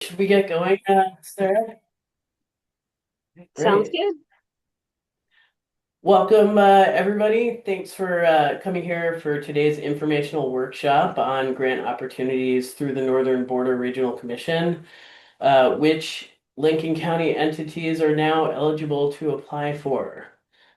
should we get going, Sarah? Sounds Great. good. Welcome, everybody. Thanks for coming here for today's informational workshop on grant opportunities through the Northern Border Regional Commission, which Lincoln County entities are now eligible to apply for.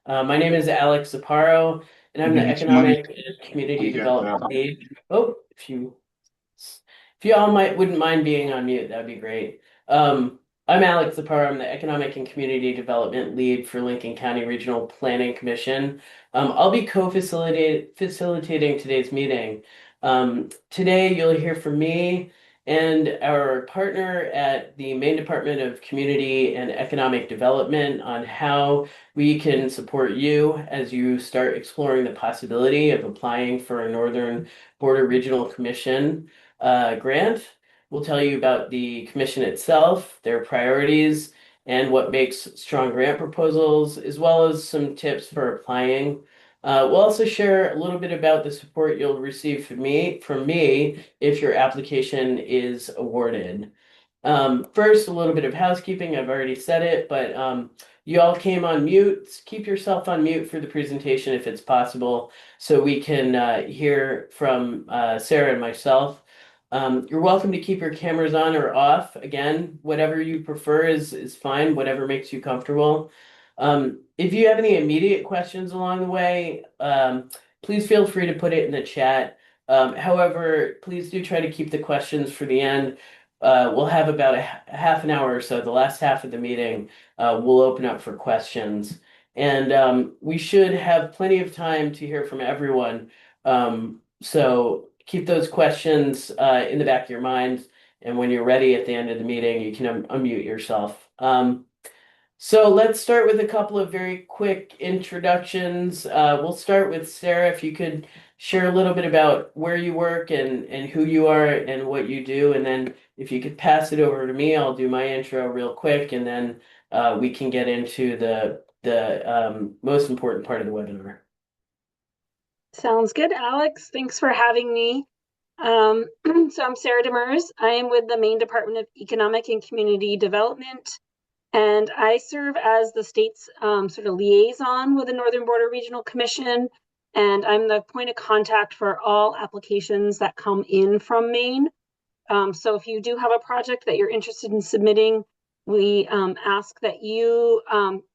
My name is Alex Zipparo, and I'm the Minutes, money. Economic and Community We got Development that. Lead. Oh, if you all wouldn't mind being on mute, that'd be great. I'm Alex Zipparo. I'm the Economic and Community Development Lead for Lincoln County Regional Planning Commission. I'll be facilitating today's meeting. Today, you'll hear from me and our partner at the Maine Department of Community and Economic Development on how we can support you as you start exploring the possibility of applying for a Northern Border Regional Commission grant. We'll tell you about the commission itself, their priorities, and what makes strong grant proposals, as well as some tips for applying. We'll also share a little bit about the support you'll receive from me if your application is awarded. First, a little bit of housekeeping. I've already said it, but you all came on mute. Keep yourself on mute for the presentation if it's possible, so we can hear from Sarah and myself. You're welcome to keep your cameras on or off. Again, whatever you prefer is fine, whatever makes you comfortable. If you have any immediate questions along the way, please feel free to put it in the chat. However, please do try to keep the questions for the end. We'll have about a half an hour or so, the last half of the meeting, we'll open up for questions. And we should have plenty of time to hear from everyone. So keep those questions in the back of your mind. And when you're ready at the end of the meeting, you can unmute yourself. So let's start with a couple of very quick introductions. We'll start with Sarah. If you could share a little bit about where you work and who you are and what you do. And then if you could pass it over to me, I'll do my intro real quick, and then we can get into the most important part of the webinar. Sounds good, Alex. Thanks for having me. So I'm Sarah Demers. I am with the Maine Department of Economic and Community Development, and I serve as the state's sort of liaison with the Northern Border Regional Commission, and I'm the point of contact for all applications that come in from Maine. So if you do have a project that you're interested in submitting, we ask that you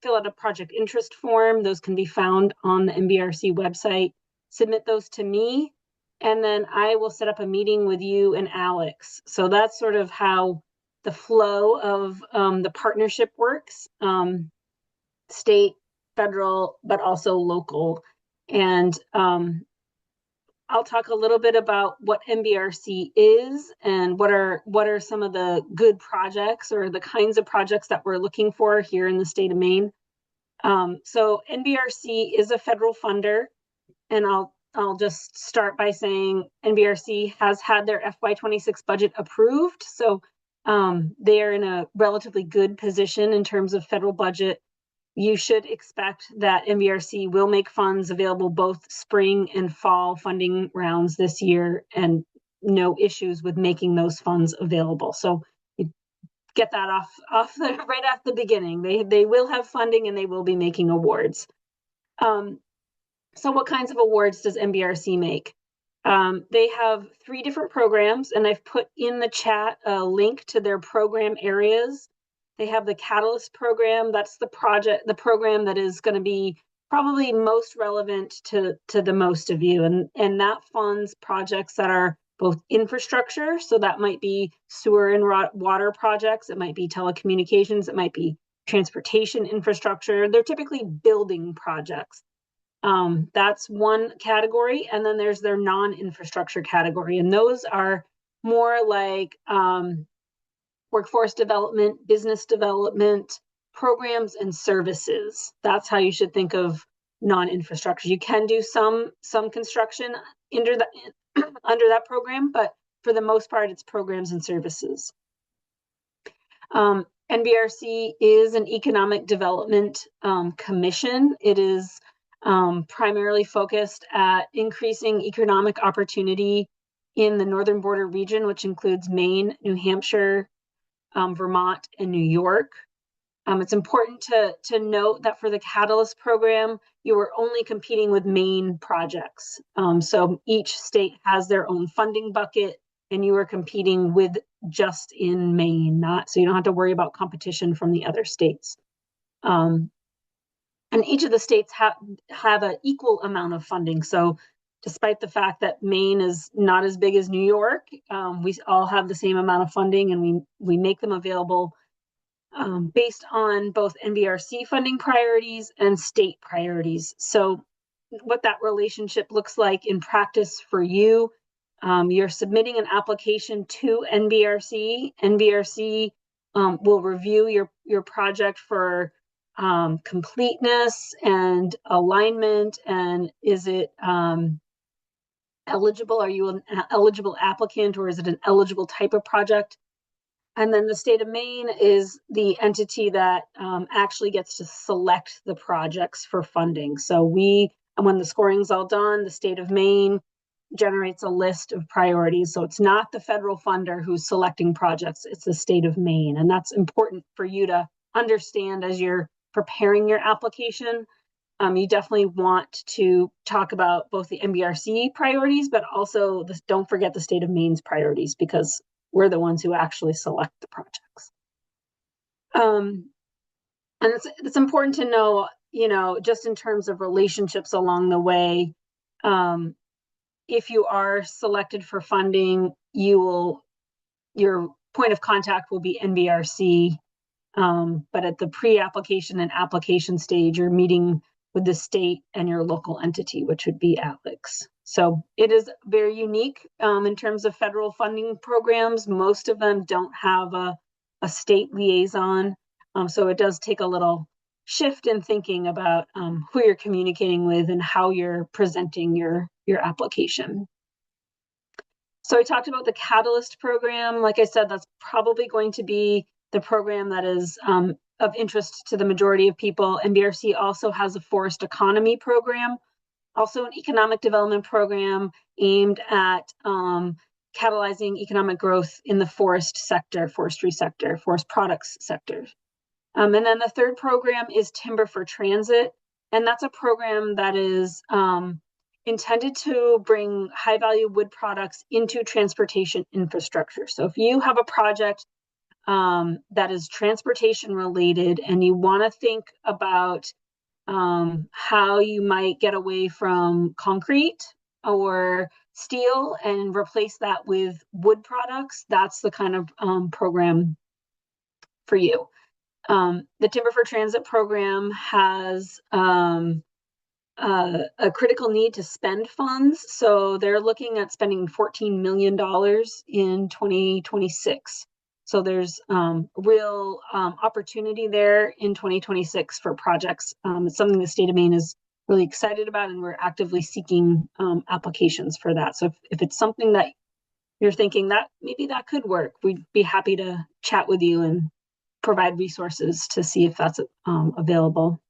fill out a project interest form. Those can be found on the NBRC website. Submit those to me, and then I will set up a meeting with you and Alex. So that's sort of how the flow of the partnership works, state, federal, but also local. And I'll talk a little bit about what NBRC is and what are some of the good projects or the kinds of projects that we're looking for here in the state of Maine. So NBRC is a federal funder, and I'll just start by saying NBRC has had their FY26 budget approved, so they are in a relatively good position in terms of federal budget. You should expect that NBRC will make funds available both spring and fall funding rounds this year, and no issues with making those funds available. So you get that right off the beginning. They will have funding and they will be making awards. So what kinds of awards does NBRC make? They have 3 different programs, and I've put in the chat a link to their program areas. They have the Catalyst program. That's the program that is going to be probably most relevant to the most of you. And that funds projects that are both infrastructure. So that might be sewer and water projects. It might be telecommunications. It might be transportation infrastructure. They're typically building projects. That's one category. And then there's their non-infrastructure category. And those are more like workforce development, business development, programs, and services. That's how you should think of non-infrastructure. You can do some construction under that program, but for the most part, it's programs and services. NBRC is an economic development commission. It is primarily focused at increasing economic opportunity in the Northern Border region, which includes Maine, New Hampshire, Vermont, and New York. It's important to note that for the Catalyst program, you were only competing with Maine projects. So each state has their own funding bucket, and you are competing with just in Maine, not so you don't have to worry about competition from the other states. And each of the states have an equal amount of funding. So despite the fact that Maine is not as big as New York, we all have the same amount of funding, and we make them available based on both NBRC funding priorities and state priorities. So what that relationship looks like in practice for you, you're submitting an application to NBRC. NBRC will review your project for completeness and alignment, and is it eligible? Are you an eligible applicant, or is it an eligible type of project? And then the state of Maine is the entity that actually gets to select the projects for funding. So when the scoring's all done, the state of Maine generates a list of priorities. So it's not the federal funder who's selecting projects, it's the state of Maine. And that's important for you to understand as you're preparing your application. You definitely want to talk about both the NBRC priorities, but also don't forget the state of Maine's priorities, because we're the ones who actually select the projects. And it's important to know, just in terms of relationships along the way, if you are selected for funding, your point of contact will be NBRC. But at the pre-application and application stage, you're meeting with the state and your local entity, which would be Alex. So it is very unique in terms of federal funding programs. Most of them don't have a state liaison. So it does take a little shift in thinking about who you're communicating with and how you're presenting your application. So I talked about the Catalyst program. Like I said, that's probably going to be the program that is of interest to the majority of people. NBRC also has a forest economy program, also an economic development program aimed at catalyzing economic growth in the forest sector, forestry sector, forest products sector. And then the third program is Timber for Transit. And that's a program that is intended to bring high value wood products into transportation infrastructure. So if you have a project that is transportation related and you want to think about how you might get away from concrete or steel and replace that with wood products, that's the kind of program for you. The Timber for Transit program has a critical need to spend funds. So they're looking at spending $14 million in 2026. So there's real opportunity there in 2026 for projects. It's something the state of Maine is really excited about, and we're actively seeking applications for that. So if it's something that you're thinking that maybe that could work, we'd be happy to chat with you and provide resources to see if that's available.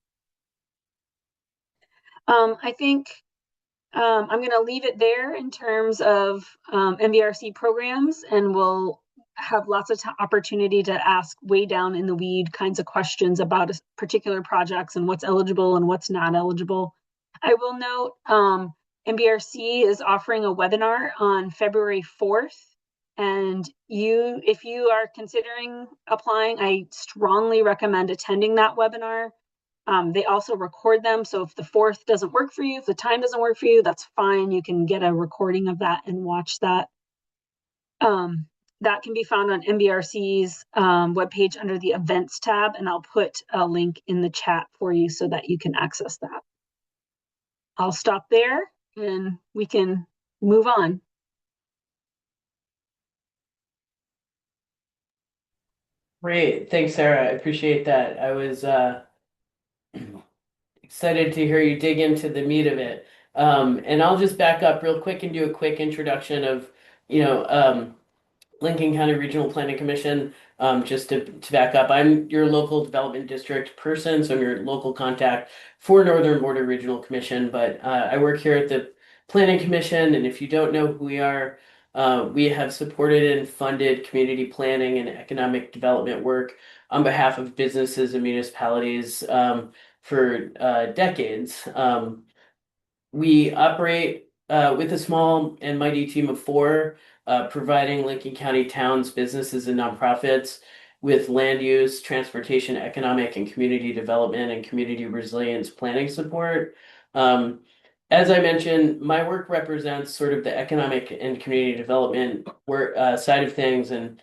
I think I'm going to leave it there in terms of NBRC programs, and we'll have lots of opportunity to ask way down in the weed kinds of questions about particular projects and what's eligible and what's not eligible. I will note NBRC is offering a webinar on February 4th. And if you are considering applying, I strongly recommend attending that webinar. They also record them. So if the 4th doesn't work for you, if the time doesn't work for you, that's fine. You can get a recording of that and watch that. That can be found on NBRC's webpage under the events tab, and I'll put a link in the chat for you so that you can access that. I'll stop there and we can move on. Great. Thanks, Sarah. I appreciate that. I was excited to hear you dig into the meat of it. And I'll just back up real quick and do a quick introduction of, Lincoln County Regional Planning Commission. Just to back up, I'm your local development district person, so I'm your local contact for Northern Border Regional Commission. But I work here at the Planning Commission, and if you don't know who we are, We have supported and funded community planning and economic development work on behalf of businesses and municipalities for decades. We operate with a small and mighty team of four, providing Lincoln County towns, businesses, and nonprofits with land use, transportation, economic and community development, and community resilience planning support. Um, as I mentioned, my work represents sort of the economic and community development work side of things, and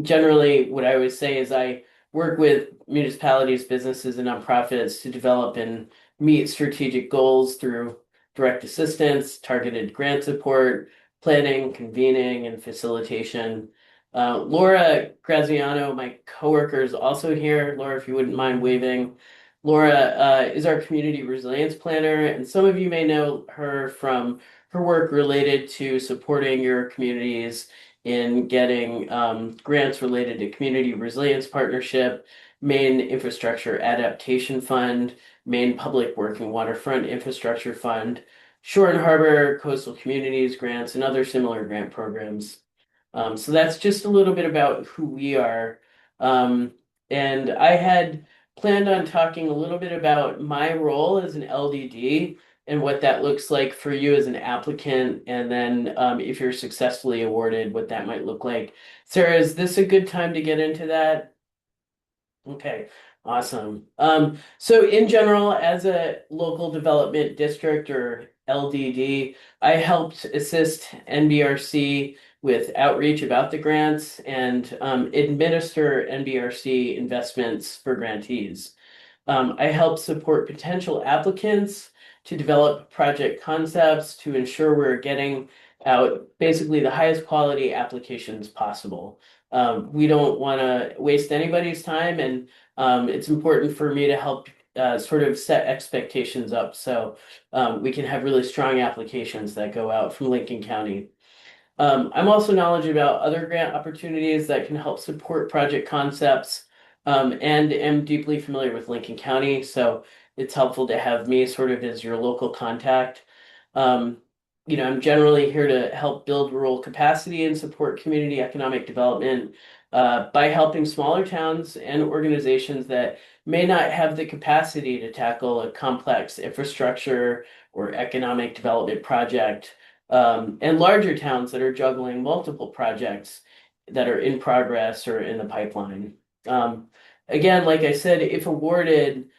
generally, what I always say is I work with municipalities, businesses, and nonprofits to develop and meet strategic goals through direct assistance, targeted grant support, planning, convening, and facilitation. Laura Graziano, my coworker, is also here. Laura, if you wouldn't mind waving. Laura is our community resilience planner, and some of you may know her from her work related to supporting your communities in getting grants related to Community Resilience Partnership, Maine Infrastructure Adaptation Fund, Maine Public Working Waterfront Infrastructure Fund, Shore and Harbor Coastal Communities grants, and other similar grant programs. So that's just a little bit about who we are. Um, and I had planned on talking a little bit about my role as an LDD and what that looks like for you as an applicant, and then if you're successfully awarded, what that might look like. Sarah, is this a good time to get into that? Okay, awesome. So in general, as a local development district or LDD, I helped assist NBRC with outreach about the grants and administer NBRC investments for grantees. I help support potential applicants to develop project concepts to ensure we're getting out basically the highest quality applications possible. We don't want to waste anybody's time, and it's important for me to help sort of set expectations up so we can have really strong applications that go out from Lincoln County. I'm also knowledgeable about other grant opportunities that can help support project concepts, and am deeply familiar with Lincoln County, so it's helpful to have me sort of as your local contact. Um, I'm generally here to help build rural capacity and support community economic development by helping smaller towns and organizations that may not have the capacity to tackle a complex infrastructure or economic development project, and larger towns that are juggling multiple projects that are in progress or in the pipeline. Um, Again, like I said, if awarded,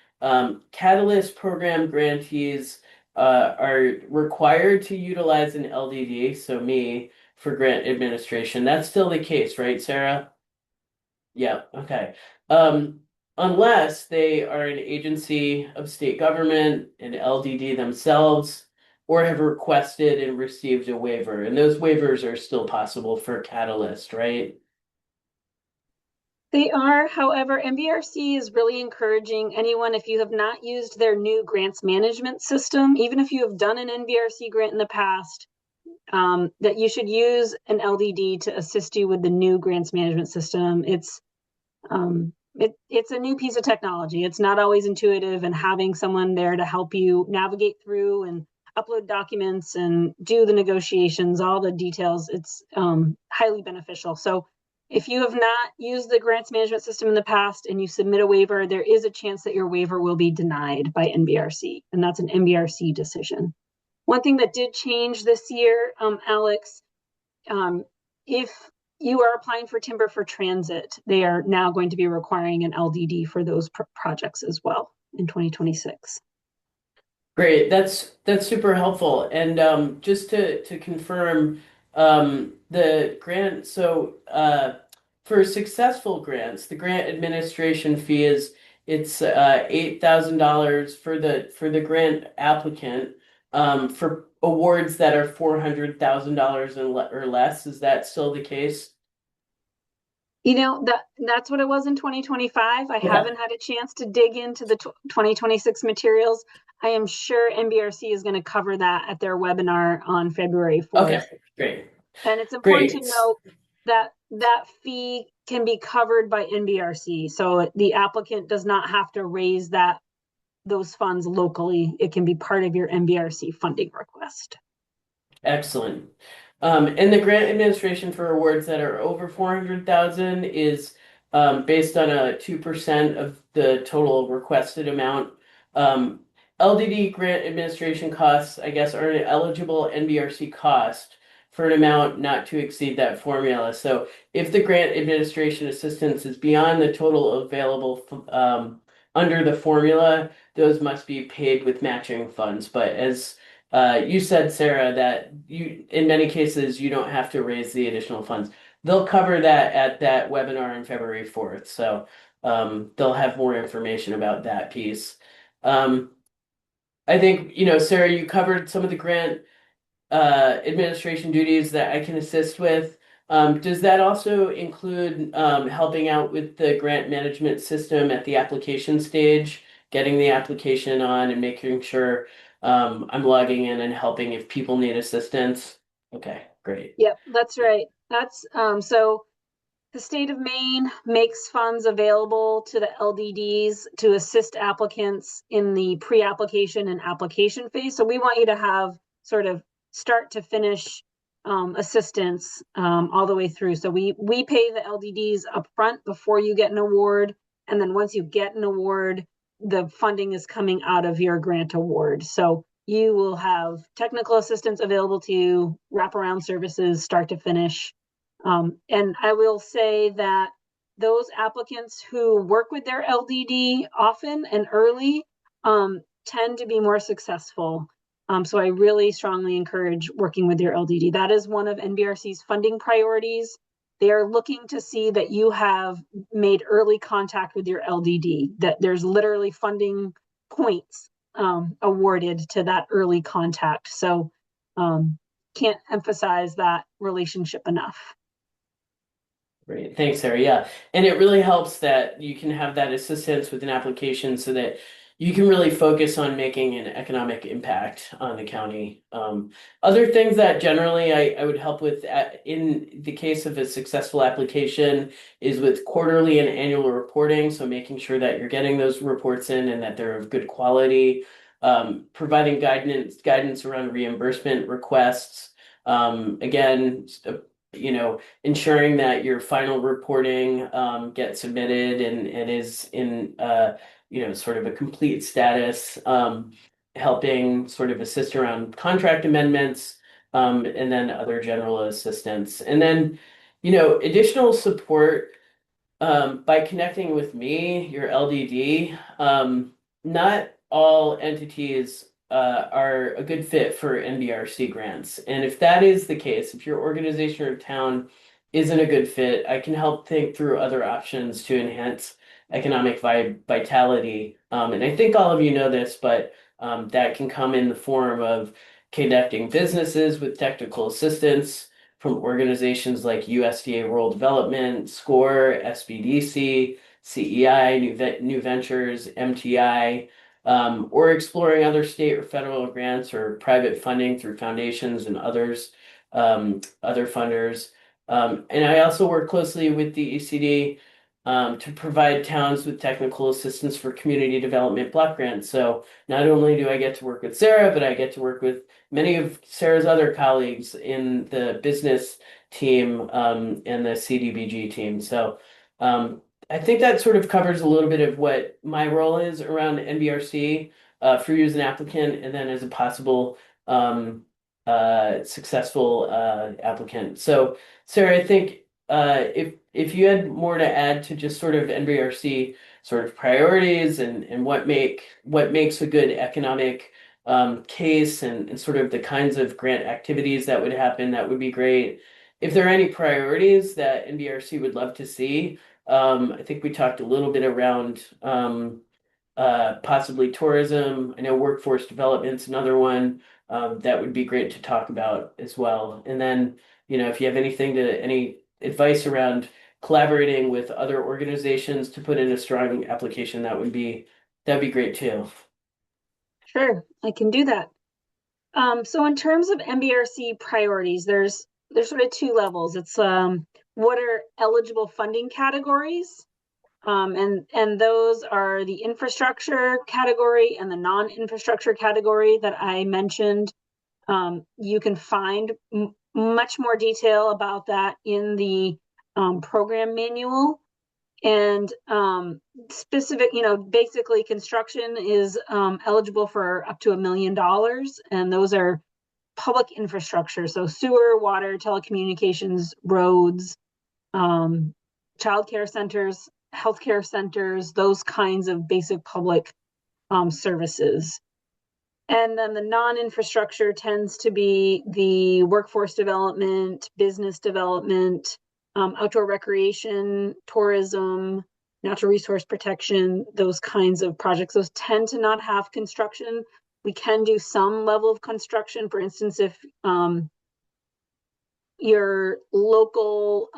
Catalyst program grantees are required to utilize an LDD, so me, for grant administration. That's still the case, right, Sarah? Yeah, okay. Um, Unless they are an agency of state government, an LDD themselves, or have requested and received a waiver. And those waivers are still possible for Catalyst, right? They are, however, NBRC is really encouraging anyone, if you have not used their new grants management system, even if you have done an NBRC grant in the past, that you should use an LDD to assist you with the new grants management system. It's a new piece of technology. It's not always intuitive, and having someone there to help you navigate through and upload documents and do the negotiations, all the details, it's highly beneficial. So if you have not used the grants management system in the past and you submit a waiver, there is a chance that your waiver will be denied by NBRC, and that's an NBRC decision. One thing that did change this year, Alex, if you are applying for timber for transit, they are now going to be requiring an LDD for those projects as well in 2026. Great, that's super helpful. And just to confirm, the grant, so for successful grants, the grant administration fee is it's $8,000 for the grant applicant, for awards that are $400,000 or less. Is that still the case? That's what it was in 2025. I Okay. haven't had a chance to dig into the 2026 materials. I am sure NBRC is going to cover that at their webinar on February 4th. Okay, great. And it's important to Great. note that that fee can be covered by NBRC. So the applicant does not have to raise those funds locally. It can be part of your NBRC funding request. Excellent. And the grant administration for awards that are over 400,000 is based on a 2% of the total requested amount. Um, LDD grant administration costs, I guess, are an eligible NBRC cost for an amount not to exceed that formula. So if the grant administration assistance is beyond the total available under the formula, those must be paid with matching funds. But as you said, Sarah, that in many cases, you don't have to raise the additional funds. They'll cover that at that webinar on February 4th. So they'll have more information about that piece. Um, I think, Sarah, you covered some of the grant administration duties that I can assist with. Does that also include helping out with the grant management system at the application stage, getting the application on and making sure I'm logging in and helping if people need assistance? Okay, great. Yep, that's right. That's so the state of Maine makes funds available to the LDDs to assist applicants in the pre-application and application phase. So we want you to have sort of start to finish assistance all the way through. So we pay the LDDs upfront before you get an award, and then once you get an award, the funding is coming out of your grant award. So you will have technical assistance available to you, wraparound services, start to finish. And I will say that those applicants who work with their LDD often and early tend to be more successful. So I really strongly encourage working with your LDD. That is one of NBRC's funding priorities. They are looking to see that you have made early contact with your LDD, that there's literally funding points awarded to that early contact. So can't emphasize that relationship enough. Great. Thanks, Sarah. Yeah. And it really helps that you can have that assistance with an application so that you can really focus on making an economic impact on the county. Other things that generally I would help with in the case of a successful application is with quarterly and annual reporting. So making sure that you're getting those reports in and that they're of good quality. Providing guidance around reimbursement requests. Again, ensuring that your final reporting gets submitted and is in sort of a complete status, helping sort of assist around contract amendments, and then other general assistance. And then, additional support by connecting with me, your LDD. Not all entities are a good fit for NBRC grants. And if that is the case, if your organization or town isn't a good fit, I can help think through other options to enhance economic vitality. And I think all of you know this, but that can come in the form of connecting businesses with technical assistance from organizations like USDA Rural Development, SCORE, SBDC, CEI, New Ventures, MTI, or exploring other state or federal grants or private funding through foundations and other funders. And I also work closely with the ECD to provide towns with technical assistance for community development block grants. So not only do I get to work with Sarah, but I get to work with many of Sarah's other colleagues in the business team and the CDBG team. So I think that sort of covers a little bit of what my role is around NBRC for you as an applicant and then as a possible successful applicant. So, Sarah, I think if you had more to add to just sort of NBRC sort of priorities and what makes a good economic case and sort of the kinds of grant activities that would happen, that would be great. If there are any priorities that NBRC would love to see, I think we talked a little bit around possibly tourism. I know workforce development's another one that would be great to talk about as well. And then, if you have any advice around collaborating with other organizations to put in a strong application, that'd be great too. Sure, I can do that. So in terms of NBRC priorities, there's sort of two levels. It's what are eligible funding categories, and those are the infrastructure category and the non-infrastructure category that I mentioned. You can find much more detail about that in the program manual. And specific, basically construction is eligible for up to $1 million. And those are public infrastructure. So sewer, water, telecommunications, roads, childcare centers, healthcare centers, those kinds of basic public services. And then the non-infrastructure tends to be the workforce development, business development, outdoor recreation, tourism, natural resource protection, those kinds of projects. Those tend to not have construction. We can do some level of construction. For instance, if your local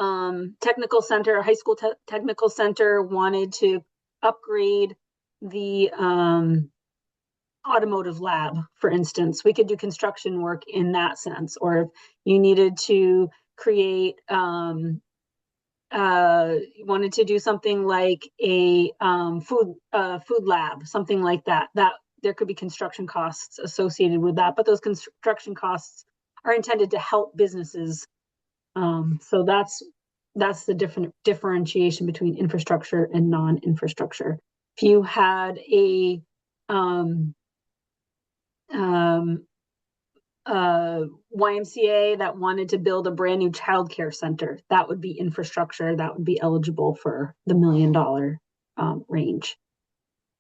technical center, high school technical center wanted to upgrade the automotive lab, for instance, we could do construction work in that sense. Or if you needed to create, wanted to do something like a food lab, something like that, that there could be construction costs associated with that. But those construction costs are intended to help businesses. So that's the different differentiation between infrastructure and non-infrastructure. If you had a YMCA that wanted to build a brand new childcare center, that would be infrastructure, that would be eligible for the $1 million range.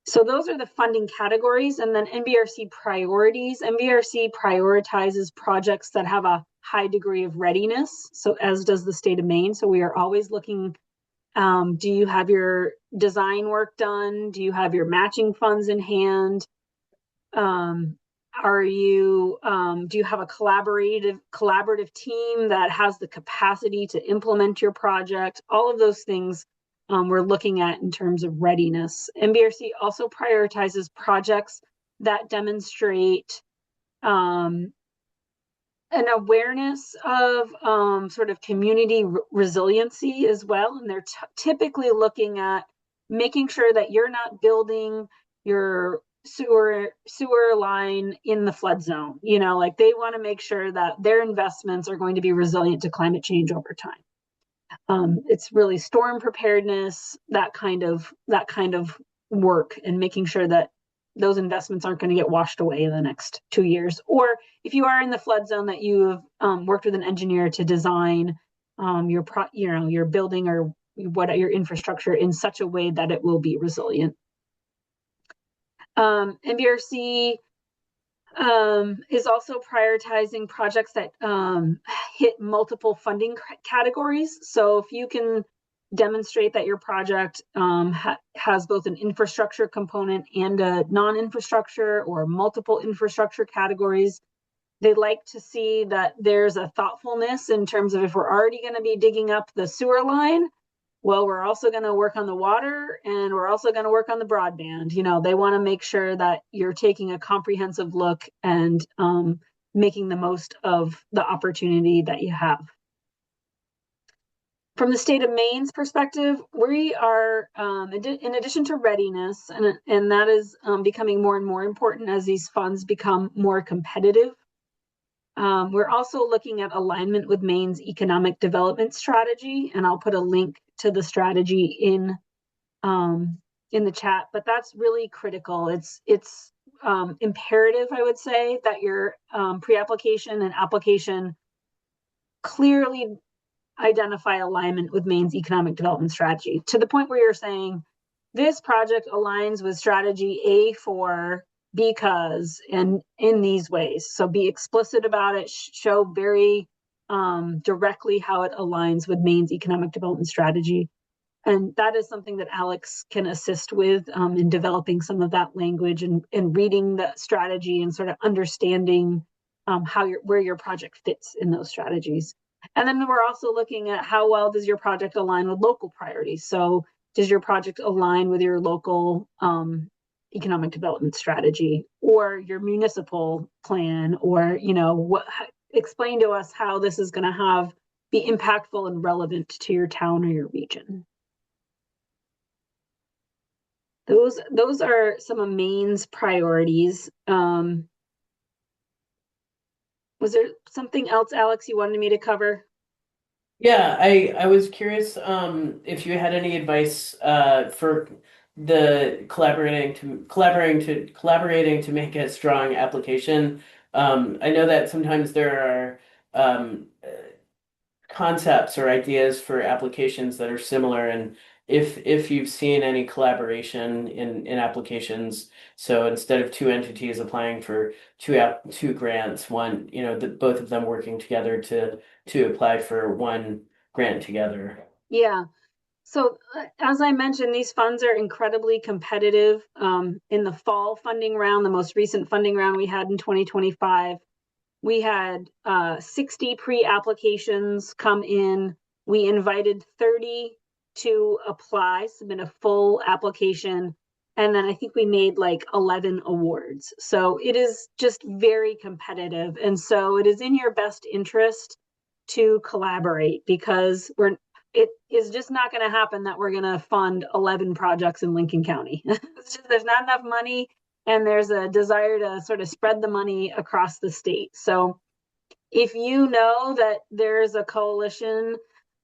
So those are the funding categories. And then NBRC priorities. NBRC prioritizes projects that have a high degree of readiness, so as does the state of Maine. So we are always looking, do you have your design work done? Do you have your matching funds in hand? Are you, do you have a collaborative team that has the capacity to implement your project? All of those things we're looking at in terms of readiness. NBRC also prioritizes projects that demonstrate an awareness of sort of community resiliency as well. And they're typically looking at making sure that you're not building your sewer line in the flood zone. Like they want to make sure that their investments are going to be resilient to climate change over time. It's really storm preparedness, that kind of work, and making sure that those investments aren't going to get washed away in the next 2 years. Or if you are in the flood zone, that you have worked with an engineer to design your building or your infrastructure in such a way that it will be resilient. NBRC is also prioritizing projects that hit multiple funding categories. So if you can demonstrate that your project has both an infrastructure component and a non-infrastructure or multiple infrastructure categories, they like to see that there's a thoughtfulness in terms of, if we're already going to be digging up the sewer line, well, we're also going to work on the water, and we're also going to work on the broadband. They want to make sure that you're taking a comprehensive look and making the most of the opportunity that you have. From the state of Maine's perspective, we are, in addition to readiness, and that is becoming more and more important as these funds become more competitive. We're also looking at alignment with Maine's economic development strategy, and I'll put a link to the strategy in the chat. But that's really critical. It's imperative, I would say, that your pre-application and application clearly identify alignment with Maine's economic development strategy, to the point where you're saying this project aligns with strategy A4 because, and in these ways. So be explicit about it, show very directly how it aligns with Maine's economic development strategy. And that is something that Alex can assist with in developing some of that language and reading the strategy and sort of understanding where your project fits in those strategies. And then we're also looking at how well does your project align with local priorities. So does your project align with your local economic development strategy or your municipal plan, or explain to us how this is going to be impactful and relevant to your town or your region. Those are some of Maine's priorities. Was there something else, Alex, you wanted me to cover? Yeah, I was curious if you had any advice for the collaborating to make a strong application. I know that sometimes there are concepts or ideas for applications that are similar, and if you've seen any collaboration in applications, so instead of two entities applying for two grants, one, both of them working together to apply for one grant together. Yeah. So, as I mentioned, these funds are incredibly competitive. In the fall funding round, the most recent funding round we had in 2025, we had 60 pre-applications come in. We invited 30 to apply, submit a full application, and then I think we made like 11 awards. So it is just very competitive. And so it is in your best interest to collaborate because it is just not going to happen that we're going to fund 11 projects in Lincoln County. There's not enough money, and there's a desire to sort of spread the money across the state. So if you know that there's a coalition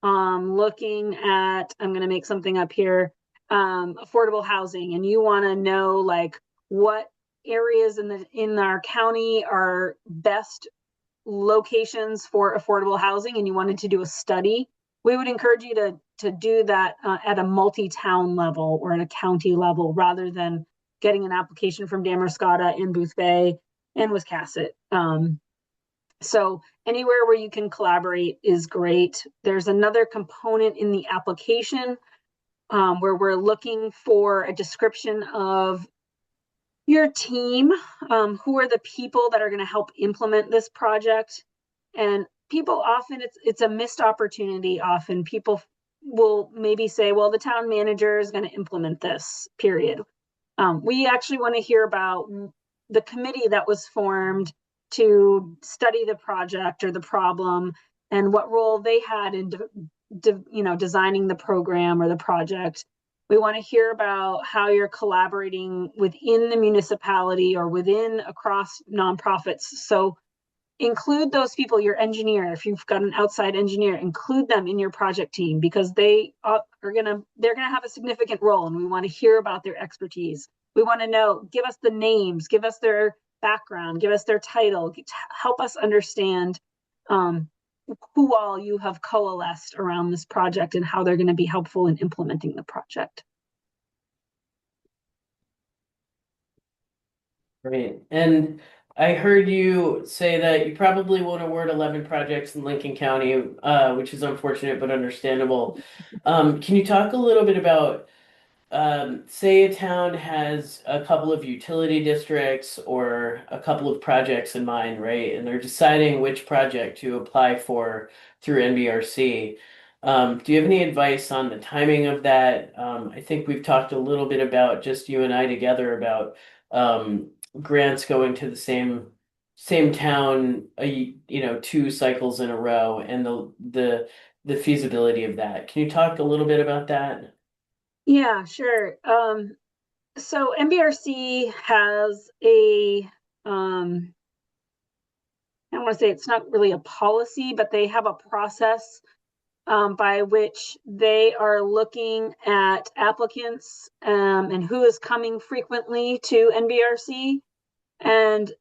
looking at, I'm going to make something up here, affordable housing, and you want to know like what areas in our county are best locations for affordable housing, and you wanted to do a study, we would encourage you to do that at a multi-town level or at a county level rather than getting an application from Demers and Boothbay and Wiscasset. So anywhere where you can collaborate is great. There's another component in the application where we're looking for a description of your team. Who are the people that are going to help implement this project? And people often, it's a missed opportunity. Often people will maybe say, well, the town manager is going to implement this, period. We actually want to hear about the committee that was formed to study the project or the problem and what role they had in designing the program or the project. We want to hear about how you're collaborating within the municipality or within across nonprofits. So include those people, your engineer, if you've got an outside engineer, include them in your project team because they're gonna have a significant role, and we want to hear about their expertise. We want to know, give us the names, give us their background, give us their title, help us understand who all you have coalesced around this project and how they're going to be helpful in implementing the project. Great. And I heard you say that you probably won't award 11 projects in Lincoln County, which is unfortunate but understandable. Can you talk a little bit about say a town has a couple of utility districts or a couple of projects in mind, right? And they're deciding which project to apply for through NBRC. Do you have any advice on the timing of that? I think we've talked a little bit about just you and I together about grants going to the same town, two cycles in a row, and the feasibility of that. Can you talk a little bit about that? Yeah, sure. So NBRC has I don't want to say it's not really a policy, but they have a process by which they are looking at applicants and who is coming frequently to NBRC. And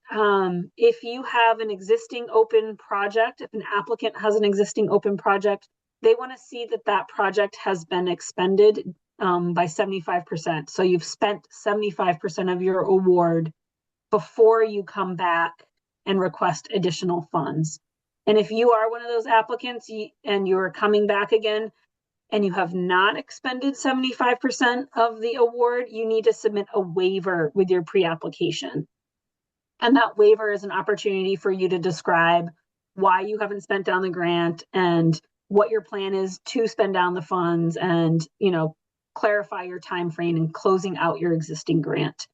if you have an existing open project, if an applicant has an existing open project, they want to see that that project has been expended by 75%. So you've spent 75% of your award before you come back and request additional funds. And if you are one of those applicants and you're coming back again and you have not expended 75% of the award, you need to submit a waiver with your pre-application. And that waiver is an opportunity for you to describe why you haven't spent down the grant and what your plan is to spend down the funds and, clarify your time frame and closing out your existing grant.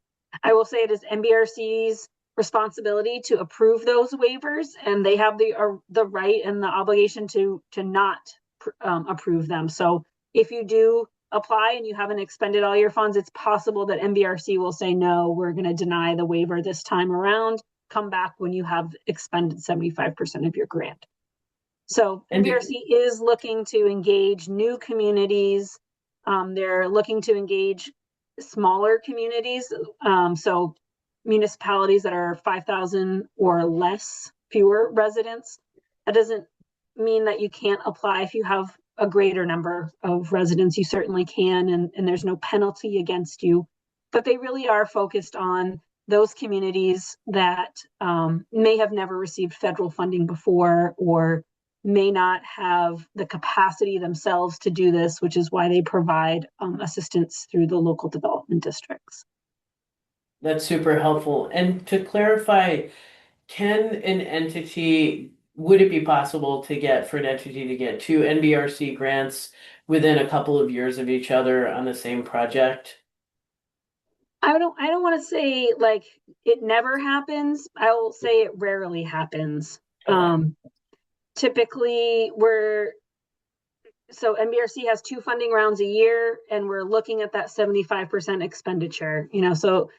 I will say it is NBRC's responsibility to approve those waivers, and they have the right and the obligation to not approve them. So if you do apply and you haven't expended all your funds, it's possible that NBRC will say, no, we're going to deny the waiver this time around. come back when you have expended 75% of your grant. So And NBRC is looking to engage new communities. They're looking to engage smaller communities. So municipalities that are 5,000 or less, fewer residents. That doesn't mean that you can't apply if you have a greater number of residents. You certainly can, and there's no penalty against you. But they really are focused on those communities that may have never received federal funding before, or may not have the capacity themselves to do this, which is why they provide assistance through the local development districts. that's super helpful. And to clarify, can an entity, would it be possible to get for an entity to get two NBRC grants within a couple of years of each other on the same project? I don't want to say like it never happens. I will say it rarely happens. Okay. Typically so NBRC has two funding rounds a year, and we're looking at that 75% expenditure. So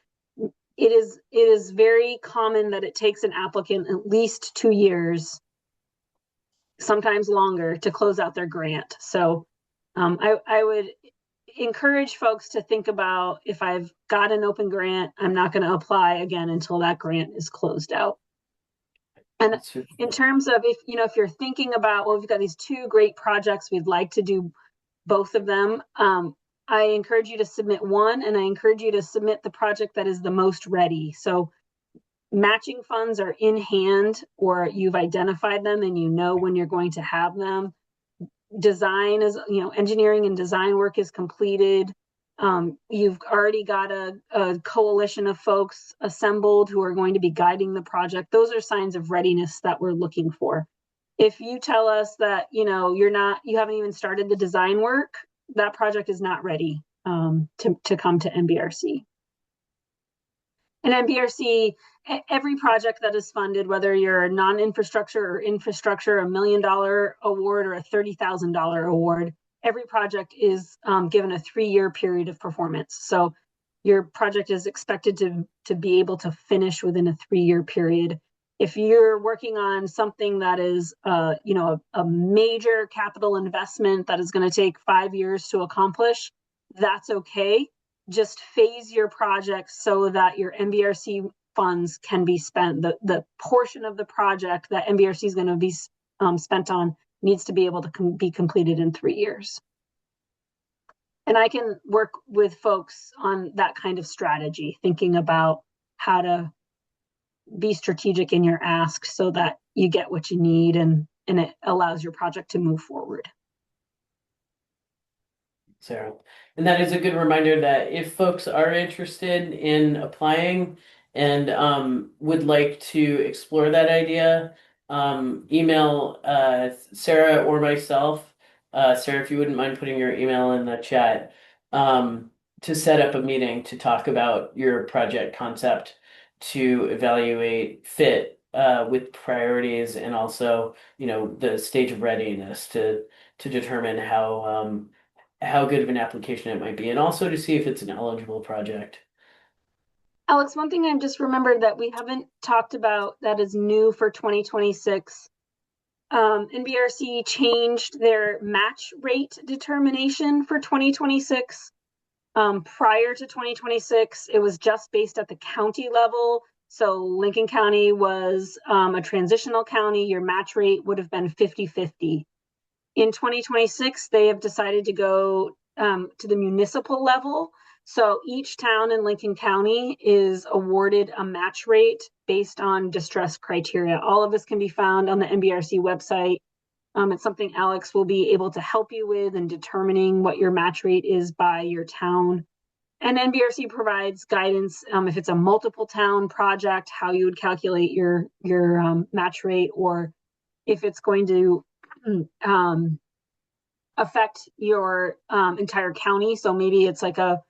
it is very common that it takes an applicant at least 2 years, sometimes longer, to close out their grant. So I would encourage folks to think about, if I've got an open grant, I'm not going to apply again until that grant is closed out. And That's super in cool. terms of, if you're thinking about, well, we've got these two great projects, we'd like to do both of them. I encourage you to submit one, and I encourage you to submit the project that is the most ready. So matching funds are in hand, or you've identified them and you know when you're going to have them. Design is, engineering and design work is completed. You've already got a coalition of folks assembled who are going to be guiding the project. Those are signs of readiness that we're looking for. If you tell us that, you haven't even started the design work, that project is not ready to come to NBRC. And NBRC, every project that is funded, whether you're non-infrastructure or infrastructure, $1 million award or a $30,000 award, every project is given a 3-year period of performance. So your project is expected to be able to finish within a 3-year period. If you're working on something that is, a major capital investment that is going to take 5 years to accomplish, that's okay. Just phase your project so that your NBRC funds can be spent. The portion of the project that NBRC is going to be spent on needs to be able to be completed in 3 years. And I can work with folks on that kind of strategy, thinking about how to be strategic in your ask so that you get what you need, and it allows your project to move forward. Sarah. And that is a good reminder that if folks are interested in applying and would like to explore that idea, email Sarah or myself. Sarah, if you wouldn't mind putting your email in the chat, to set up a meeting to talk about your project concept, to evaluate fit with priorities, and also, the stage of readiness to determine how good of an application it might be, and also to see if it's an eligible project. Alex, one thing I've just remembered that we haven't talked about that is new for 2026. NBRC changed their match rate determination for 2026. Prior to 2026, it was just based at the county level. So Lincoln County was a transitional county. Your match rate would have been 50-50. In 2026, they have decided to go to the municipal level. So each town in Lincoln County is awarded a match rate based on distress criteria. All of this can be found on the NBRC website. It's something Alex will be able to help you with in determining what your match rate is by your town. And NBRC provides guidance if it's a multiple town project, how you would calculate your match rate, or if it's going to affect your entire county. So maybe it's like a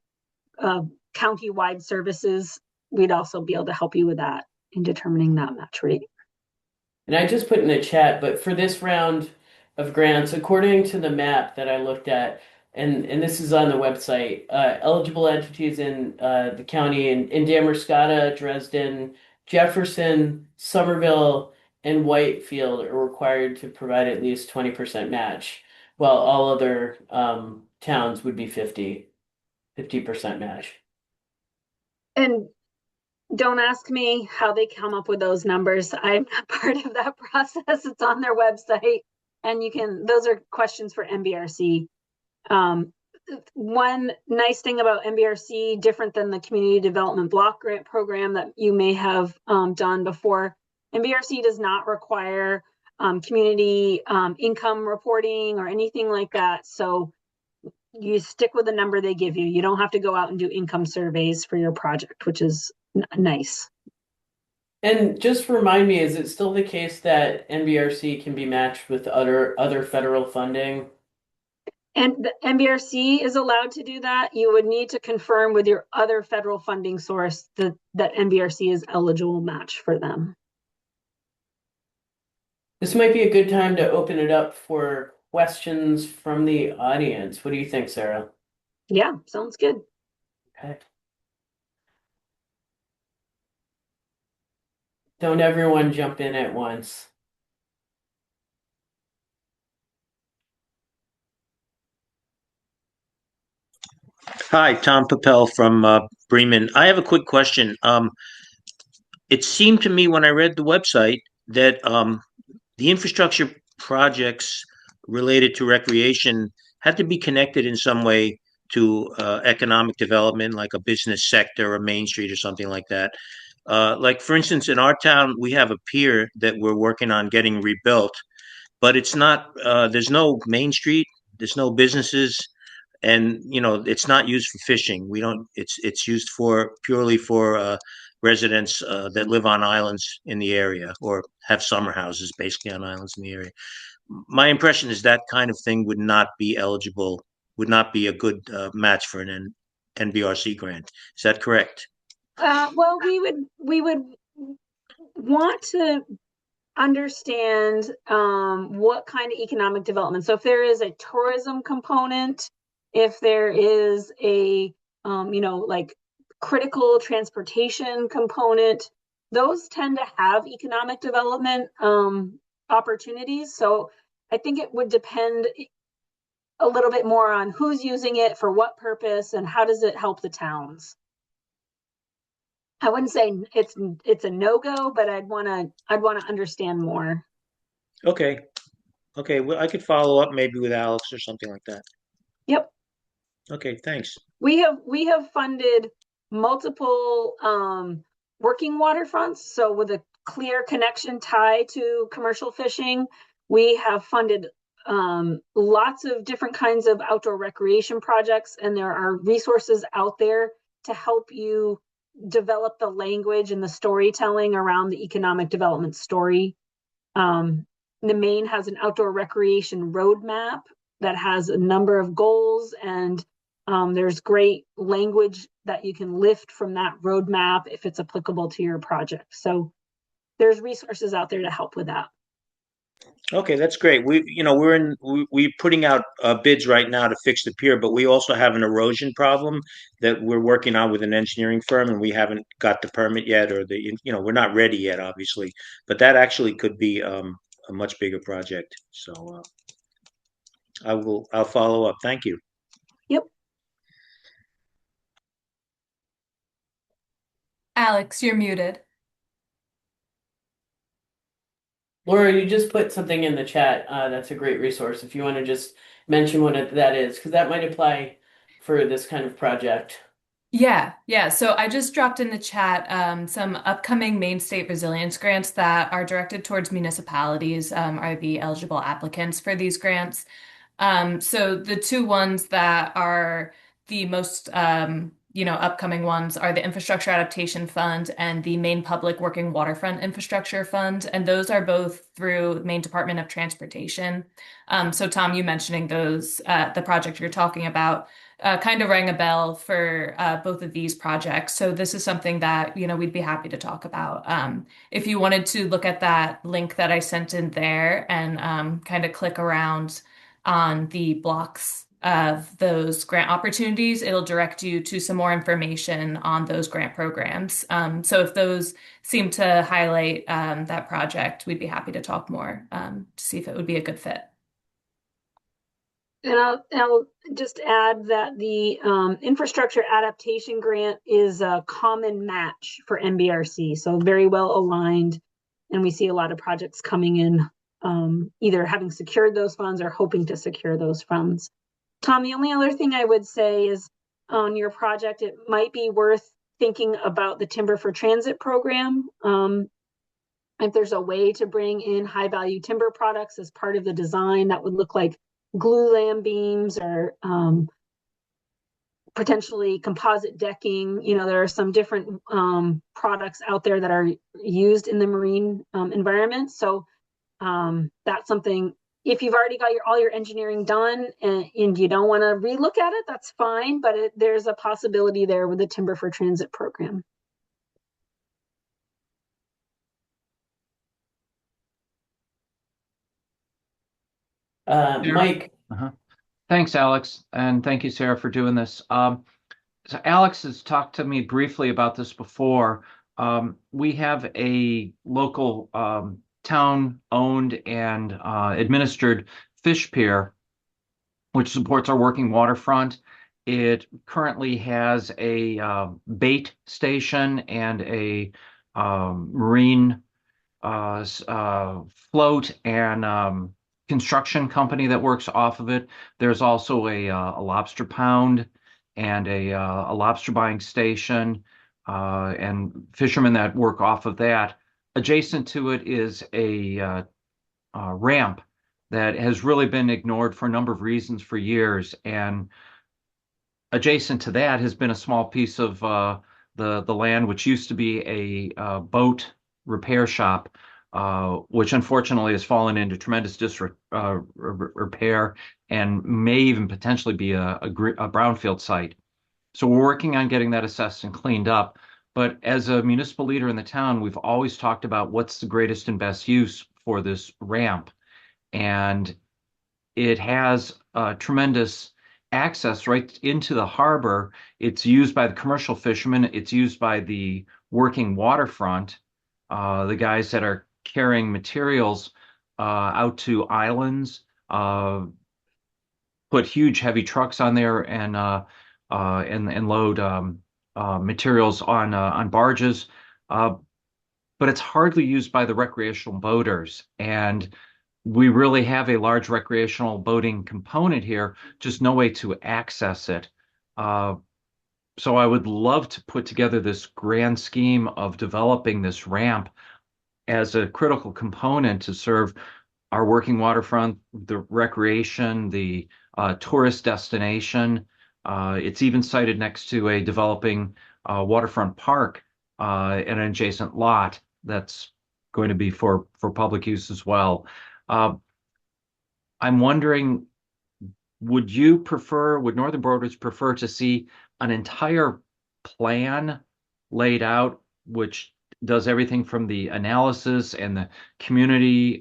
county-wide services. We'd also be able to help you with that in determining that match rate. And I just put in the chat, but for this round of grants, according to the map that I looked at, and this is on the website, eligible entities in the county in Damerscott, Dresden, Jefferson, Somerville, and Whitefield are required to provide at least 20% match, while all other towns would be 50% match. And don't ask me how they come up with those numbers. I'm not part of that process. It's on their website. And those are questions for NBRC. Um, One nice thing about NBRC, different than the Community Development Block Grant Program that you may have done before, NBRC does not require community income reporting or anything like that. So you stick with the number they give you. You don't have to go out and do income surveys for your project, which is nice. And just remind me, is it still the case that NBRC can be matched with other federal funding? And the NBRC is allowed to do that. You would need to confirm with your other federal funding source that NBRC is eligible match for them. This might be a good time to open it up for questions from the audience. What do you think, Sarah? Yeah, sounds good. Okay. Don't everyone jump in at once. Hi, Tom Papel from Bremen. I have a quick question. It seemed to me when I read the website that the infrastructure projects related to recreation had to be connected in some way to economic development, like a business sector or Main Street or something like that. Like, for instance, in our town, we have a pier that we're working on getting rebuilt, but it's not, there's no Main Street, there's no businesses, and it's not used for fishing. We don't. It's used for purely for residents that live on islands in the area or have summer houses basically on islands in the area. My impression is that kind of thing would not be eligible, would not be a good match for an NBRC grant. Is that correct? Well, we would want to understand what kind of economic development. So if there is a tourism component, if there is a like critical transportation component, those tend to have economic development opportunities. So I think it would depend a little bit more on who's using it for what purpose and how does it help the towns. I wouldn't say it's a no-go, but I'd want to understand more. Okay. Okay. Well, I could follow up maybe with Alex or something like that. Yep. Okay. Thanks. We have funded multiple working waterfronts. So with a clear connection tie to commercial fishing, we have funded lots of different kinds of outdoor recreation projects, and there are resources out there to help you develop the language and the storytelling around the economic development story. The Maine has an outdoor recreation roadmap that has a number of goals, and there's great language that you can lift from that roadmap if it's applicable to your project. So there's resources out there to help with that. Okay, that's great. We're putting out bids right now to fix the pier, but we also have an erosion problem that we're working on with an engineering firm, and we haven't got the permit yet, or we're not ready yet, obviously. But that actually could be a much bigger project. So I'll follow up. Thank you. Yep. Alex, you're muted. Laura, you just put something in the chat. That's a great resource if you want to just mention what that is, because that might apply for this kind of project. Yeah. So I just dropped in the chat some upcoming Maine State Resilience grants that are directed towards municipalities, are the eligible applicants for these grants. So the two ones that are the most, upcoming ones are the Infrastructure Adaptation Fund and the Maine Public Working Waterfront Infrastructure Fund. And those are both through Maine Department of Transportation. So Tom, you mentioning those, the project you're talking about, kind of rang a bell for both of these projects. So this is something that, we'd be happy to talk about. If you wanted to look at that link that I sent in there and kind of click around on the blocks of those grant opportunities, it'll direct you to some more information on those grant programs. So if those seem to highlight that project, we'd be happy to talk more to see if it would be a good fit. And I'll just add that the infrastructure adaptation grant is a common match for NBRC, so very well aligned. And we see a lot of projects coming in, either having secured those funds or hoping to secure those funds. Tom, the only other thing I would say is on your project, it might be worth thinking about the Timber for Transit program. If there's a way to bring in high value timber products as part of the design, that would look like glulam beams or potentially composite decking. You know, there are some different products out there that are used in the marine environment. So that's something, if you've already got all your engineering done and you don't want to relook at it, that's fine. But there's a possibility there with the Timber for Transit program. Mike. Thanks, Alex, and thank you, Sarah, for doing this. So Alex has talked to me briefly about this before. We have a local town-owned and administered fish pier, which supports our working waterfront. It currently has a bait station and a marine float and construction company that works off of it. There's also a lobster pound and a lobster buying station and fishermen that work off of that. Adjacent to it is a ramp that has really been ignored for a number of reasons for years. And adjacent to that has been a small piece of the land, which used to be a boat repair shop, which unfortunately has fallen into tremendous disrepair and may even potentially be a brownfield site. So we're working on getting that assessed and cleaned up. But as a municipal leader in the town, we've always talked about what's the greatest and best use for this ramp. And it has tremendous access right into the harbor. It's used by the commercial fishermen. It's used by the working waterfront, the guys that are carrying materials out to islands, put huge heavy trucks on there and load materials on barges. But it's hardly used by the recreational boaters. And we really have a large recreational boating component here, just no way to access it. So I would love to put together this grand scheme of developing this ramp as a critical component to serve our working waterfront, the recreation, the tourist destination. It's even sited next to a developing waterfront park in an adjacent lot that's going to be for public use as well. I'm wondering, would Northern Borders prefer to see an entire plan laid out, which does everything from the analysis and the community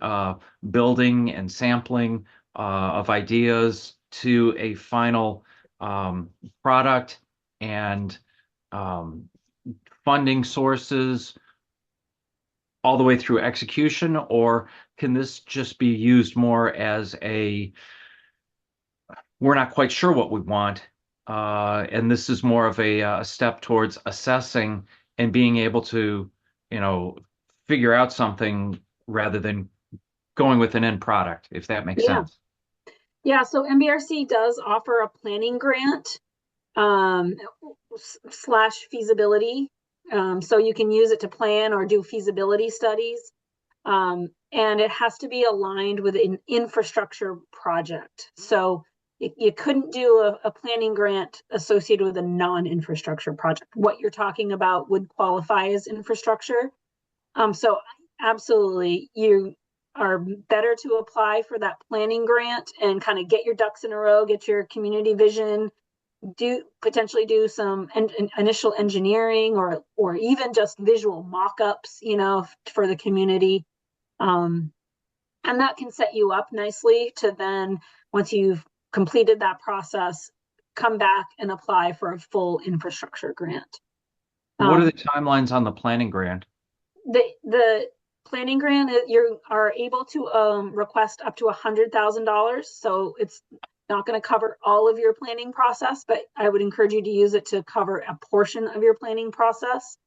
building and sampling of ideas to a final product and funding sources all the way through execution? Or can this just be used more as we're not quite sure what we want, and this is more of a step towards assessing and being able to, figure out something rather than going with an end product, if that makes sense. Yeah, so NBRC does offer a planning grant slash feasibility. So you can use it to plan or do feasibility studies. And it has to be aligned with an infrastructure project. So you couldn't do a planning grant associated with a non-infrastructure project. What you're talking about would qualify as infrastructure. So absolutely, you are better to apply for that planning grant and kind of get your ducks in a row, get your community vision, potentially do some initial engineering or even just visual mock-ups, for the community. And that can set you up nicely to then, once you've completed that process, come back and apply for a full infrastructure grant. What are the timelines on the planning grant? The planning grant, you are able to request up to $100,000. So it's not going to cover all of your planning process, but I would encourage you to use it to cover a portion of your planning process.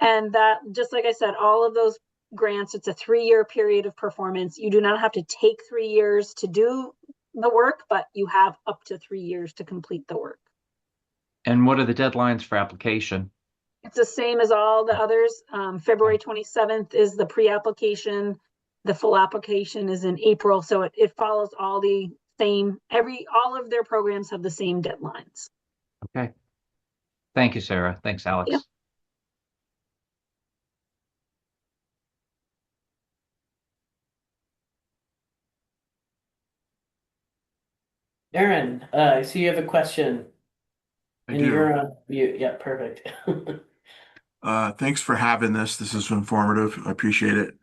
And that, just like I said, all of those grants, it's a 3-year period of performance. You do not have to take 3 years to do the work, but you have up to 3 years to complete the work. And what are the deadlines for application? It's the same as all the others. February 27th is the pre-application. The full application is in April. So it follows all the same, all of their programs have the same deadlines. Okay. Thank you, Sarah. Thanks, Alex. Yep. Aaron, I see you have a question. I And do. you're on mute. Yeah, perfect. Thanks for having this. This is informative. I appreciate it.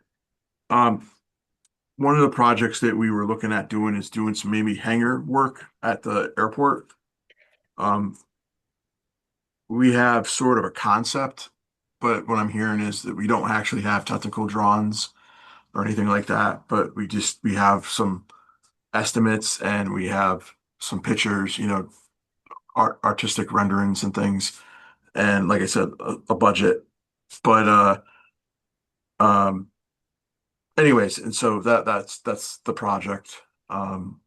One of the projects that we were looking at doing is doing some maybe hangar work at the airport. We have sort of a concept, but what I'm hearing is that we don't actually have technical drawings or anything like that, but we have some estimates and we have some pictures, artistic renderings and things. And like I said, a budget. But um anyways, and so that's the project. And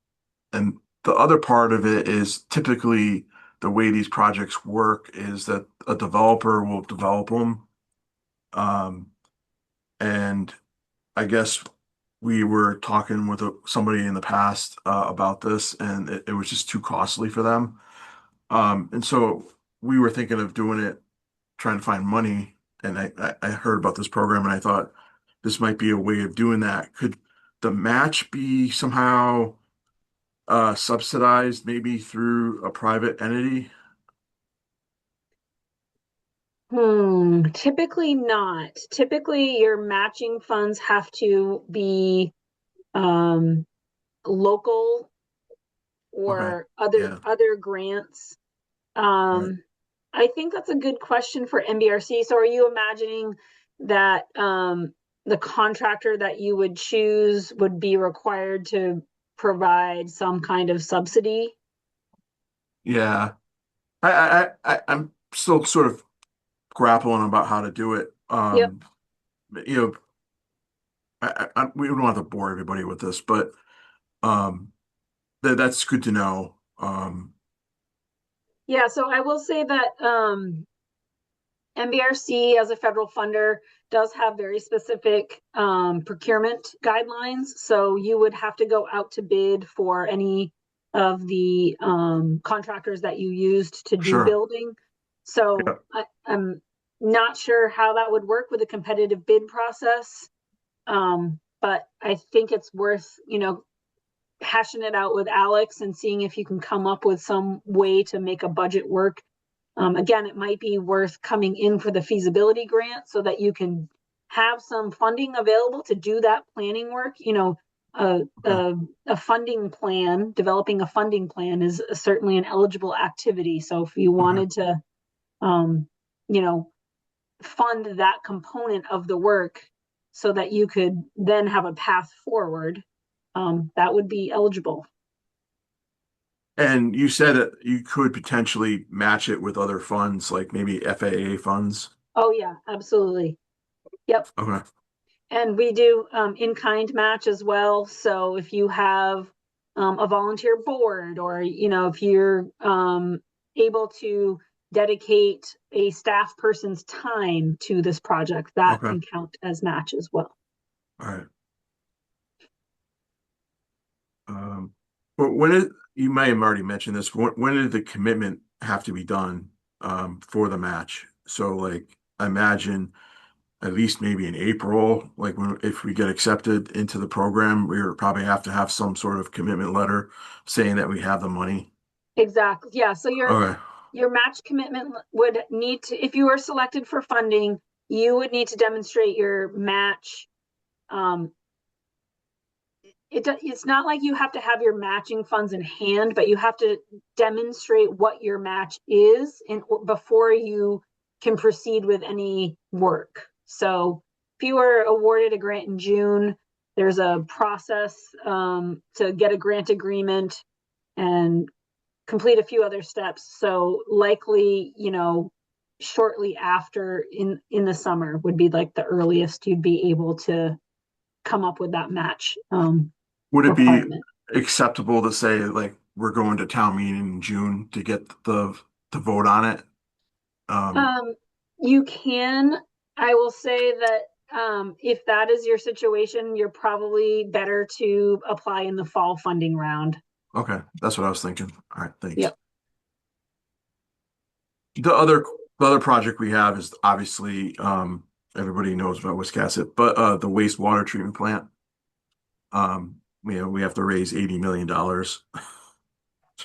the other part of it is typically the way these projects work is that a developer will develop them. And I guess we were talking with somebody in the past about this, and it was just too costly for them. And so we were thinking of doing it, trying to find money. And I heard about this program, and I thought this might be a way of doing that. Could the match be somehow subsidized, maybe through a private entity? Typically not. Typically, your matching funds have to be local Okay. or Yeah. other grants. Right. I think that's a good question for NBRC. So are you imagining that the contractor that you would choose would be required to provide some kind of subsidy? Yeah. I'm still sort of grappling about how to do it. Yep. You know, we don't have to bore everybody with this, but um, that's good to know. Yeah, so I will say that NBRC as a federal funder does have very specific procurement guidelines. So you would have to go out to bid for any of the contractors that you used to do Sure. building. So Yeah. I'm not sure how that would work with a competitive bid process. But I think it's worth, hashing it out with Alex and seeing if you can come up with some way to make a budget work. Again, it might be worth coming in for the feasibility grant so that you can have some funding available to do that planning work. A funding plan, developing a funding plan is certainly an eligible activity. So if you wanted to, fund that component of the work so that you could then have a path forward, that would be eligible. And you said that you could potentially match it with other funds, like maybe FAA funds. Oh yeah, absolutely. Yep. Okay. And we do in-kind match as well. So if you have a volunteer board, or if you're able to dedicate a staff person's time to this project, that Okay. can count as match as well. All right. But you may have already mentioned this, when did the commitment have to be done for the match? So like I imagine at least maybe in April, like if we get accepted into the program, we would probably have to have some sort of commitment letter saying that we have the money. Exactly. Yeah. So Okay. your match commitment would need to, if you were selected for funding, you would need to demonstrate your match it's not like you have to have your matching funds in hand, but you have to demonstrate what your match is before you can proceed with any work. So if you were awarded a grant in June, there's a process to get a grant agreement and complete a few other steps. So likely, shortly after in the summer would be like the earliest you'd be able to come up with that match Would it be requirement. acceptable to say like we're going to town meeting in June to get the vote on it? You can. I will say that if that is your situation, you're probably better to apply in the fall funding round. Okay, that's what I was thinking. All right, thanks. Yep. The other project we have is obviously everybody knows about Wiscasset, but the wastewater treatment plant. We have to raise $80 million to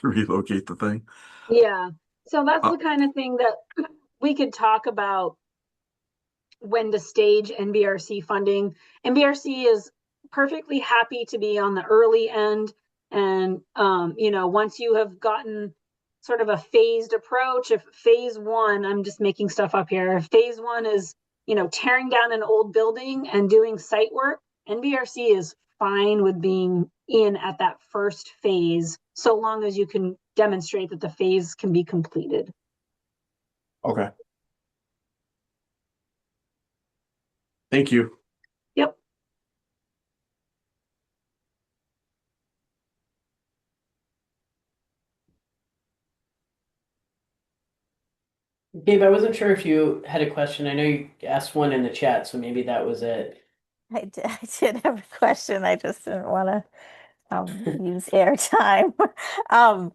relocate the thing. Yeah. So that's Uh, the kind of thing that we could talk about when to stage NBRC funding. NBRC is perfectly happy to be on the early end. And, once you have gotten sort of a phased approach, if phase one, I'm just making stuff up here, if phase one is, tearing down an old building and doing site work, NBRC is fine with being in at that first phase, so long as you can demonstrate that the phase can be completed. Okay. Thank you. Yep. Gabe, I wasn't sure if you had a question. I know you asked one in the chat, so maybe that was it. I did have a question. I just didn't want to use airtime. Um,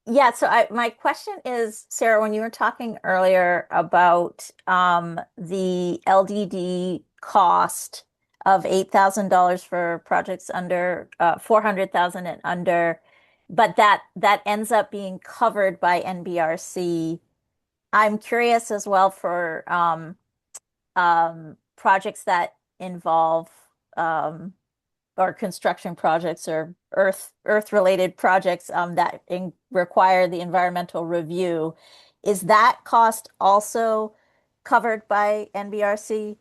yeah, so my question is, Sarah, when you were talking earlier about the LDD cost of $8,000 for projects under 400,000 and under, but that ends up being covered by NBRC. I'm curious as well for projects that involve or construction projects or earth related projects that require the environmental review. Is that cost also covered by NBRC?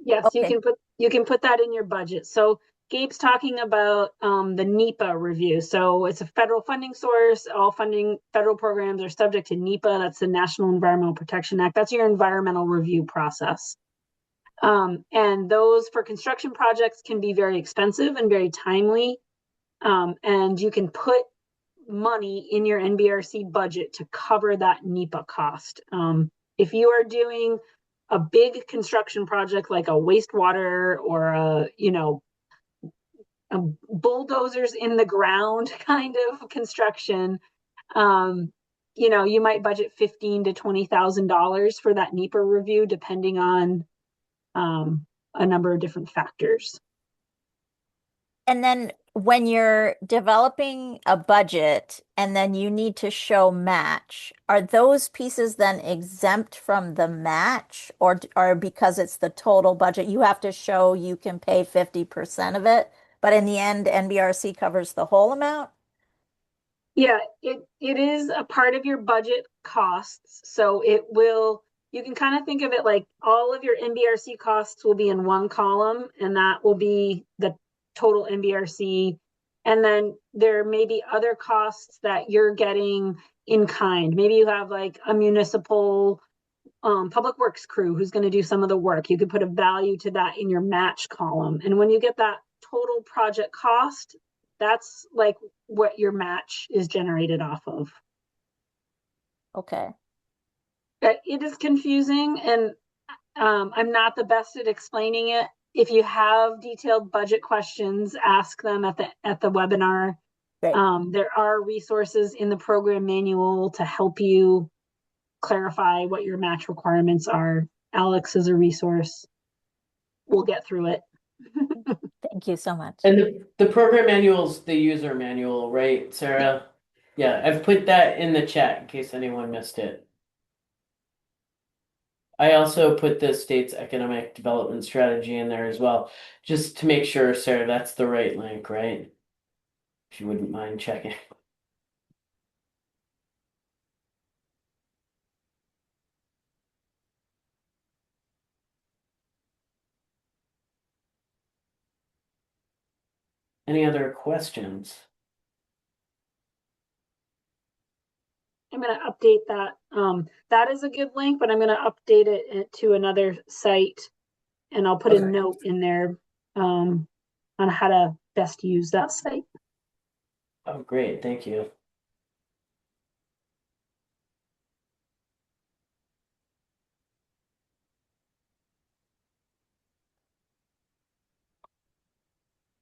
Yes, Okay, you can put that in your budget. So Gabe's talking about the NEPA review. So it's a federal funding source. All federal programs are subject to NEPA. That's the National Environmental Protection Act. That's your environmental review process. And those for construction projects can be very expensive and very timely. And you can put money in your NBRC budget to cover that NEPA cost. If you are doing a big construction project like a wastewater or a bulldozers in the ground kind of construction, you might budget $15,000 to $20,000 for that NEPA review, depending on a number of different factors. and then when you're developing a budget and then you need to show match, are those pieces then exempt from the match, or because it's the total budget, you have to show you can pay 50% of it, but in the end, NBRC covers the whole amount? Yeah, it is a part of your budget costs. So you can kind of think of it like all of your NBRC costs will be in one column, and that will be the total NBRC. And then there may be other costs that you're getting in kind. Maybe you have like a municipal public works crew who's going to do some of the work. You could put a value to that in your match column. And when you get that total project cost, that's like what your match is generated off of. Okay. It is confusing, and I'm not the best at explaining it. If you have detailed budget questions, ask them at the webinar. Great. There are resources in the program manual to help you clarify what your match requirements are. Alex is a resource. We'll get through it. Thank you so much. And the program manual's the user manual, right, Sarah? Yeah, I've put that in the chat in case anyone missed it. I also put the state's economic development strategy in there as well, just to make sure, Sarah, that's the right link, right? if you wouldn't mind checking. Any other questions? I'm going to update that. That is a good link, but I'm going to update it to another site, and I'll put a Okay. note in there on how to best use that site. Oh, great. Thank you.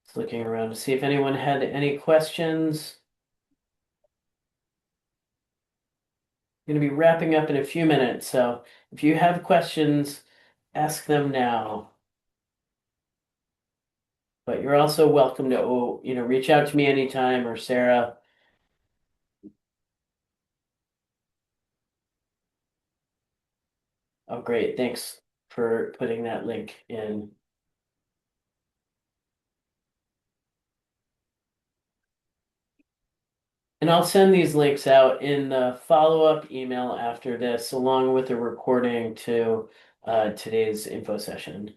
Just looking around to see if anyone had any questions. I'm going to be wrapping up in a few minutes, so if you have questions, ask them now. But you're also welcome to, reach out to me anytime, or Sarah. Oh, great. Thanks for putting that link in. And I'll send these links out in the follow-up email after this, along with a recording to today's info session.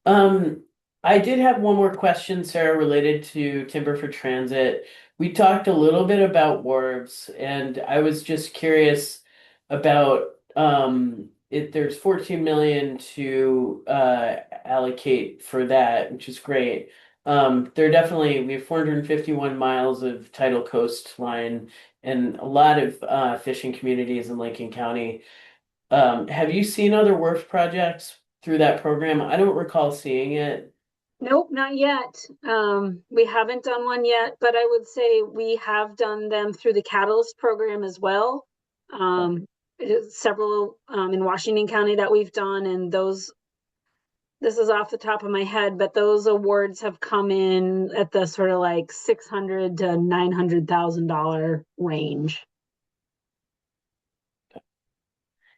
Um, I did have one more question, Sarah, related to timber for transit. We talked a little bit about wharves, and I was just curious about if there's 14 million to allocate for that, which is great. We have 451 miles of tidal coastline and a lot of fishing communities in Lincoln County. Have you seen other wharf projects through that program? I don't recall seeing it. Nope, not yet. We haven't done one yet, but I would say we have done them through the Catalyst program as well. Several in Washington County that we've done, and this is off the top of my head, but those awards have come in at the sort of like $600,000 to $900,000 range.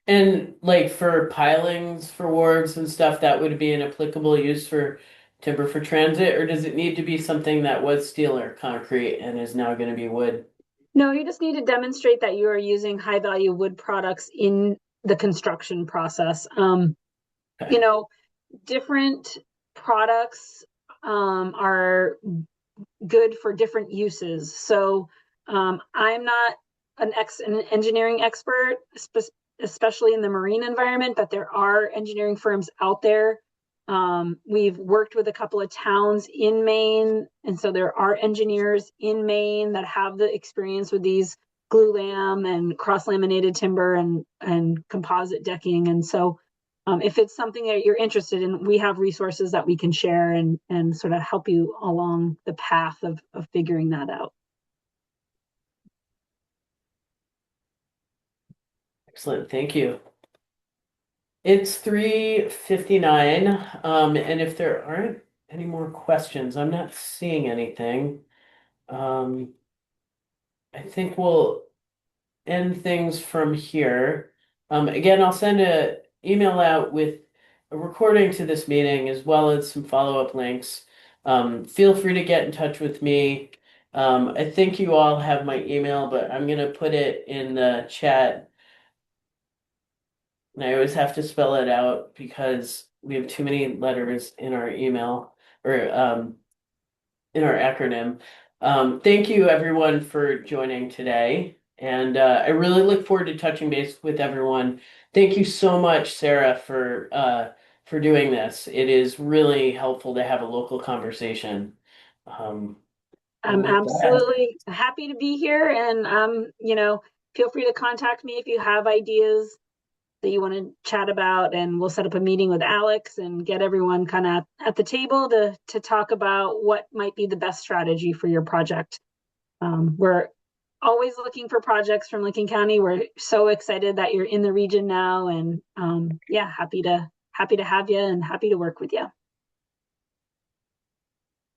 And like for pilings for wharves and stuff, that would be an applicable use for timber for transit, or does it need to be something that was steel or concrete and is now going to be wood? No, you just need to demonstrate that you are using high value wood products in the construction process. Okay. Different products are good for different uses. So I'm not an engineering expert, especially in the marine environment, but there are engineering firms out there. We've worked with a couple of towns in Maine, and so there are engineers in Maine that have the experience with these glulam and cross-laminated timber and composite decking. And so if it's something that you're interested in, we have resources that we can share and sort of help you along the path of figuring that out. Excellent. Thank you. It's 3:59, and if there aren't any more questions, I'm not seeing anything. I think we'll end things from here. Again, I'll send an email out with a recording to this meeting as well as some follow-up links. Feel free to get in touch with me. I think you all have my email, but I'm going to put it in the chat. And I always have to spell it out because we have too many letters in our email or in our acronym. Thank you everyone for joining today. And I really look forward to touching base with everyone. Thank you so much, Sarah, for doing this. It is really helpful to have a local conversation. I'm With that, absolutely happy to be here, and feel free to contact me if you have ideas that you want to chat about, and we'll set up a meeting with Alex and get everyone kind of at the table to talk about what might be the best strategy for your project. We're always looking for projects from Lincoln County. We're so excited that you're in the region now, and yeah, happy to have you and happy to work with you.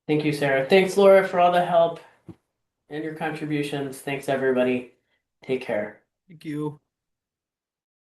thank you, Sarah. Thanks, Laura, for all the help and your contributions. Thanks, everybody. Take care. Thank you.